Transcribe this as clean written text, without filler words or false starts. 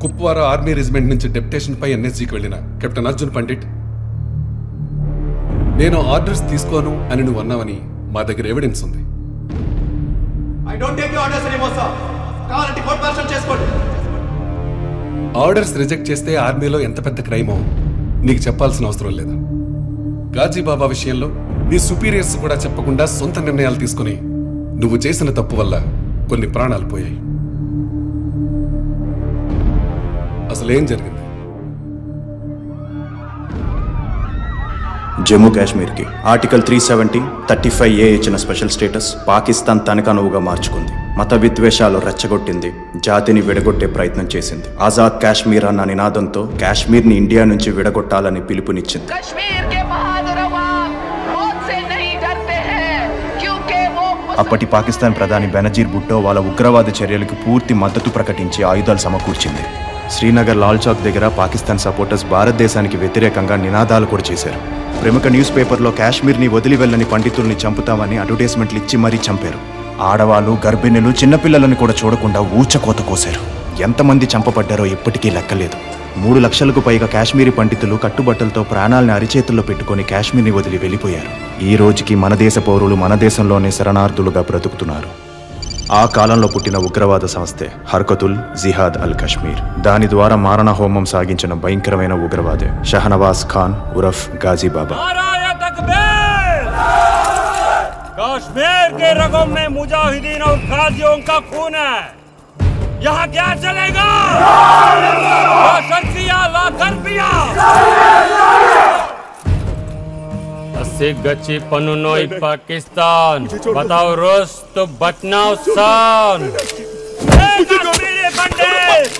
Kupwara army regiment నుంచి deputation పై ఎన్ఎస్జీకి వెళ్ళిన captain Arjun Pandit, నేను ఆర్డర్స్ తీసుకోను అని నువ్వు అన్నావని మా దగ్గర ఎవిడెన్స్ ఉంది. ఆర్డర్స్ రిజెక్ట్ చేస్తే ఆర్మీలో ఎంత పెద్ద క్రైమో నీకు చెప్పాల్సిన అవసరం లేదా? గాజీబాబా విషయంలో నీ సుపీరియర్స్ కూడా చెప్పకుండా సొంత నిర్ణయాలు తీసుకుని నువ్వు చేసిన తప్పు వల్ల కొన్ని ప్రాణాలు పోయాయి. అసలేం జరిగింది? జమ్మూ కాశ్మీర్కి ఆర్టికల్ 370, 35A ఇచ్చిన స్పెషల్ స్టేటస్ పాకిస్తాన్ తనకనువుగా మార్చుకుంది. మత విద్వేషాలు రెచ్చగొట్టింది, జాతిని విడగొట్టే ప్రయత్నం చేసింది. ఆజాద్ కాశ్మీర్ అన్న నినాదంతో కాశ్మీర్ని ఇండియా నుంచి విడగొట్టాలని పిలుపునిచ్చింది. అప్పటి పాకిస్తాన్ ప్రధాని బెనజీర్ భుట్టో వాళ్ళ ఉగ్రవాద చర్యలకు పూర్తి మద్దతు ప్రకటించి ఆయుధాలు సమకూర్చింది. శ్రీనగర్ లాల్ చౌక్ దగ్గర పాకిస్తాన్ సపోర్టర్స్ భారతదేశానికి వ్యతిరేకంగా నినాదాలు కూడా చేశారు. ప్రముఖ న్యూస్ పేపర్లో కాశ్మీర్ని వదిలి వెళ్ళని పండితుల్ని చంపుతామని అడ్వర్టైజ్మెంట్లు ఇచ్చి మరీ చంపారు. ఆడవాళ్ళు, గర్భిణులు, చిన్నపిల్లలను కూడా చూడకుండా ఊచకోత కోశారు. ఎంతమంది చంపబడ్డారో ఇప్పటికీ లెక్కలేదు. 3 లక్షలకు పైగా కాశ్మీరీ పండితులు కట్టుబట్టలతో ప్రాణాలను అరిచేతుల్లో పెట్టుకుని కాశ్మీర్ని వదిలి వెళ్ళిపోయారు. ఈ రోజుకి మన దేశ పౌరులు మన దేశంలోనే శరణార్థులుగా బ్రతుకుతున్నారు. ఆ కాలంలో పుట్టిన ఉగ్రవాద సంస్థే హర్కతుల్ జిహాద్ అల్ కశ్మీర్. దాని ద్వారా మారణ హోమం సాగించిన భయంకరమైన ఉగ్రవాదే షహనవాజ్ ఖాన్ ఉరఫ్ గాజీబాబా. कश्मीर के रगों में मुजाहिदीन और गाजियों का खून है. यहाँ क्या चलेगा? ला कर दिया. अस्सी गच्ची पनुनोई पाकिस्तान. बताओ रोज तो बचना सान. कश्मीरी पंडित